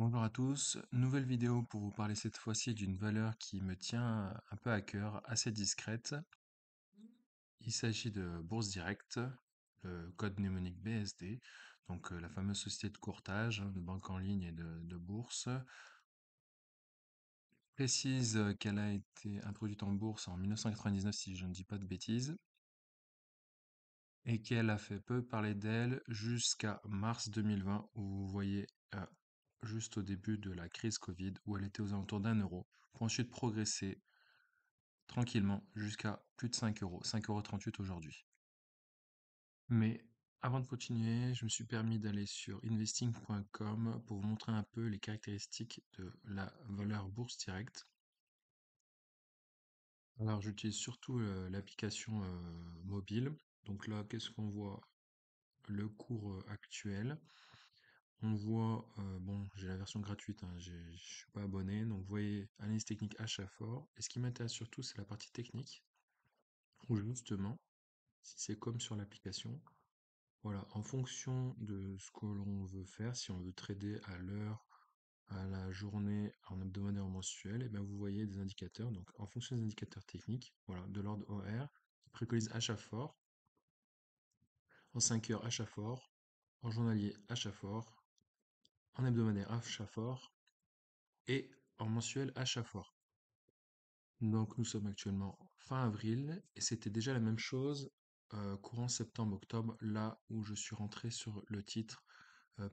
Bonjour à tous, nouvelle vidéo pour vous parler cette fois-ci d'une valeur qui me tient un peu à cœur, assez discrète. Il s'agit de Bourse Direct, le code mnémonique BSD, donc la fameuse société de courtage, de banque en ligne et de bourse. Précise qu'elle a été introduite en bourse en 1999 si je ne dis pas de bêtises, et qu'elle a fait peu parler d'elle jusqu'à mars 2020 où vous voyez juste au début de la crise Covid où elle était aux alentours d'1 euro pour ensuite progresser tranquillement jusqu'à plus de 5 euros, 5,38 € aujourd'hui. Mais avant de continuer, je me suis permis d'aller sur investing.com pour vous montrer un peu les caractéristiques de la valeur bourse directe. Alors j'utilise surtout l'application mobile. Donc là, qu'est-ce qu'on voit? Le cours actuel. On voit, bon, j'ai la version gratuite, hein, je suis pas abonné, donc vous voyez analyse technique achat fort. Et ce qui m'intéresse surtout, c'est la partie technique, où justement, si c'est comme sur l'application, voilà, en fonction de ce que l'on veut faire, si on veut trader à l'heure, à la journée, en hebdomadaire ou mensuel, et bien vous voyez des indicateurs. Donc en fonction des indicateurs techniques, voilà, de l'ordre OR, qui préconise achat fort, en 5 heures achat fort, en journalier achat fort, en hebdomadaire achat fort, et en mensuel achat fort. Donc nous sommes actuellement fin avril et c'était déjà la même chose courant septembre-octobre, là où je suis rentré sur le titre.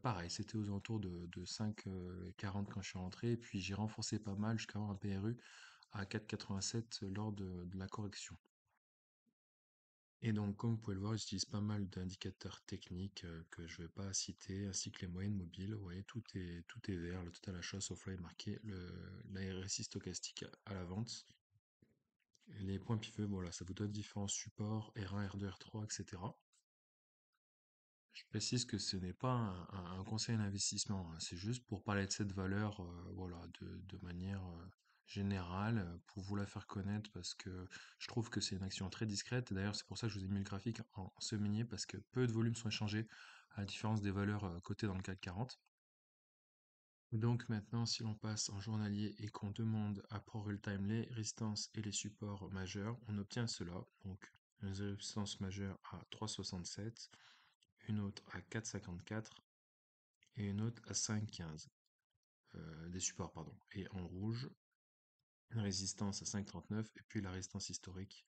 Pareil, c'était aux alentours de 5,40 quand je suis rentré, et puis j'ai renforcé pas mal jusqu'à avoir un PRU à 4,87 lors de la correction. Et donc, comme vous pouvez le voir, j'utilise pas mal d'indicateurs techniques que je vais pas citer, ainsi que les moyennes mobiles. Vous voyez, tout est vert, le total achat, sauf là est marqué la RSI stochastique à la vente. Et les points pivot, voilà, ça vous donne différents supports, R1, R2, R3, etc. Je précise que ce n'est pas un conseil d'investissement, hein, c'est juste pour parler de cette valeur, voilà, de manière générale, pour vous la faire connaître, parce que je trouve que c'est une action très discrète. D'ailleurs, c'est pour ça que je vous ai mis le graphique en semi, parce que peu de volumes sont échangés, à la différence des valeurs cotées dans le CAC 40. Donc maintenant, si l'on passe en journalier et qu'on demande à ProRealTime les résistances et les supports majeurs, on obtient cela. Donc une résistance majeure à 3,67, une autre à 4,54 et une autre à 5,15. Des supports, pardon. Et en rouge, une résistance à 5,39 et puis la résistance historique,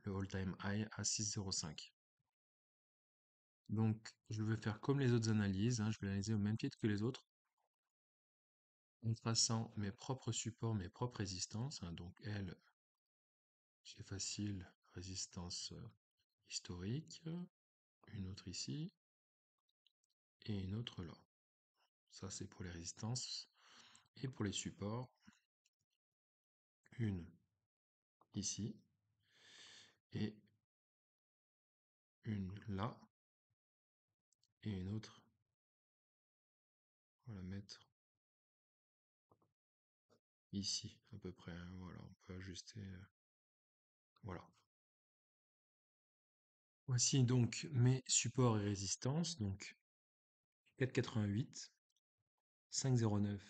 le all-time high à 6,05. Donc je vais faire comme les autres analyses, hein, je vais l'analyser au même titre que les autres, en traçant mes propres supports, mes propres résistances, hein. Donc elle, c'est facile, résistance historique, une autre ici et une autre là. Ça c'est pour les résistances. Et pour les supports, une ici et une là et une autre, on va la mettre ici à peu près, hein. Voilà, on peut ajuster, voilà. Voici donc mes supports et résistances, donc 4,88, 5,09,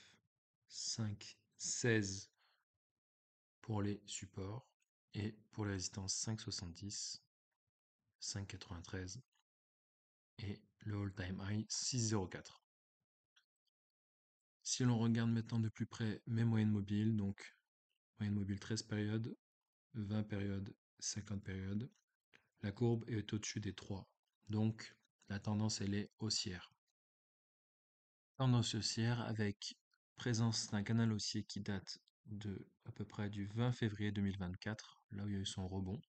5,16 pour les supports et pour les résistances 5,70, 5,93 et le all-time high 6,04. Si l'on regarde maintenant de plus près mes moyennes mobiles, donc moyenne mobile 13 périodes, 20 périodes, 50 périodes, la courbe est au-dessus des 3. Donc la tendance elle est haussière. Tendance haussière avec présence d'un canal haussier qui date de à peu près du 20 février 2024, là où il y a eu son rebond.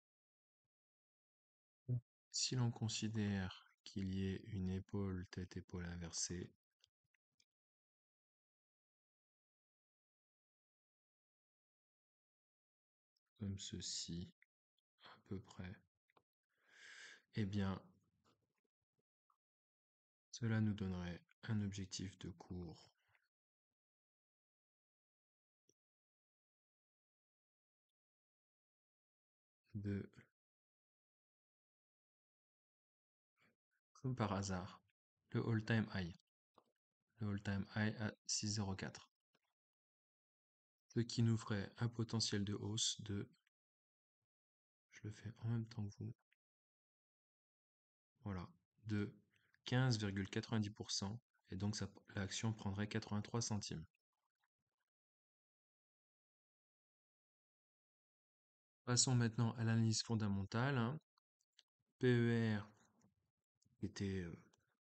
Si l'on considère qu'il y ait une épaule tête-épaule inversée, comme ceci à peu près, eh bien cela nous donnerait un objectif de cours de, comme par hasard, le all-time high. le all-time high à 6,04. Ce qui nous ferait un potentiel de hausse de, je le fais en même temps que vous, voilà, de 15,90%. Et donc l'action prendrait 83 centimes. Passons maintenant à l'analyse fondamentale, hein. PER qui était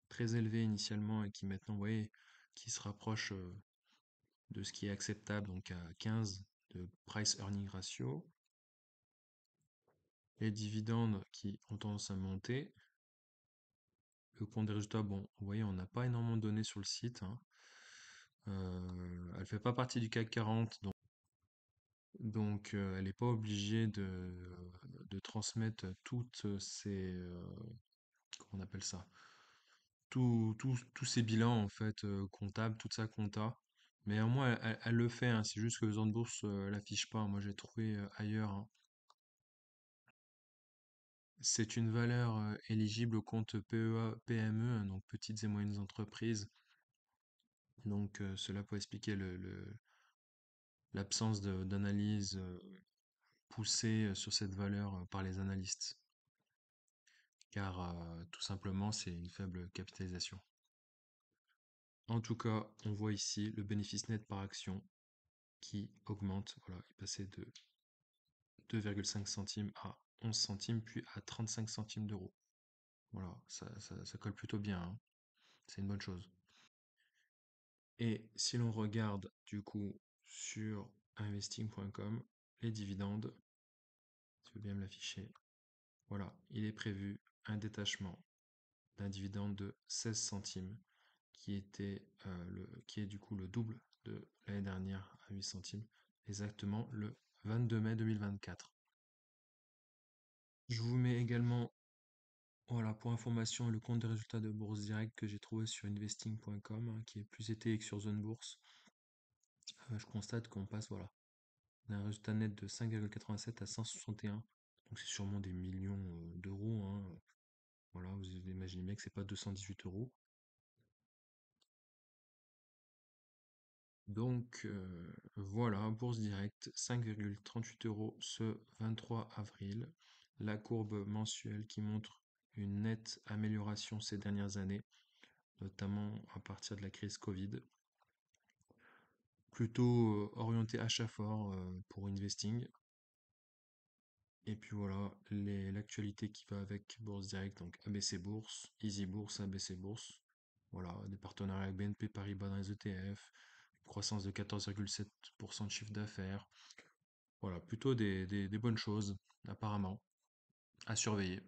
très élevé initialement et qui maintenant, vous voyez, qui se rapproche de ce qui est acceptable, donc à 15 de price earning ratio. Les dividendes qui ont tendance à monter. Le compte des résultats, bon, vous voyez, on n'a pas énormément de données sur le site, hein. Elle fait pas partie du CAC 40, donc elle n'est pas obligée de transmettre toutes ces, comment on appelle ça, tous ces bilans en fait comptables, toute sa compta. Mais au moins elle le fait, hein. C'est juste que Zone Bourse l'affiche pas. Moi j'ai trouvé ailleurs, hein. C'est une valeur éligible au compte PEA, PME, hein, donc petites et moyennes entreprises. Donc cela peut expliquer l'absence d'analyse poussée sur cette valeur par les analystes, car tout simplement c'est une faible capitalisation. En tout cas, on voit ici le bénéfice net par action qui augmente. Voilà, il est passé de 2,5 centimes à 11 centimes, puis à 35 centimes d'euros. Voilà, ça colle plutôt bien, hein. C'est une bonne chose. Et si l'on regarde du coup sur investing.com, les dividendes, tu veux bien me l'afficher. Voilà, il est prévu un détachement d'un dividende de 16 centimes, qui est du coup le double de l'année dernière à 8 centimes, exactement le 22 mai 2024. Je vous mets également, voilà, pour information, le compte des résultats de Bourse Direct que j'ai trouvé sur investing.com, hein, qui est plus étayé que sur Zone Bourse. Je constate qu'on passe, voilà, d'un résultat net de 5,87 à 161. Donc c'est sûrement des millions d'euros, hein. Voilà, vous imaginez bien que c'est pas 218 euros. Donc voilà, Bourse Direct, 5,38 euros ce 23 avril. La courbe mensuelle qui montre une nette amélioration ces dernières années, notamment à partir de la crise Covid. Plutôt orienté achat fort pour investing. Et puis voilà, l'actualité qui va avec Bourse Direct, donc ABC Bourse, Easy Bourse, ABC Bourse. Voilà, des partenariats avec BNP Paribas dans les ETF, croissance de 14,7% de chiffre d'affaires. Voilà, plutôt des bonnes choses, apparemment, à surveiller.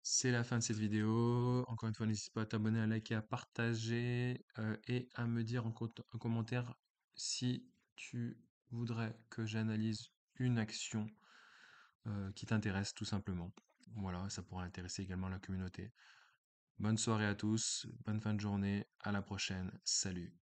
C'est la fin de cette vidéo. Encore une fois, n'hésite pas à t'abonner, à liker, à partager et à me dire en commentaire si tu voudrais que j'analyse une action qui t'intéresse tout simplement. Voilà, ça pourra intéresser également la communauté. Bonne soirée à tous, bonne fin de journée, à la prochaine, salut.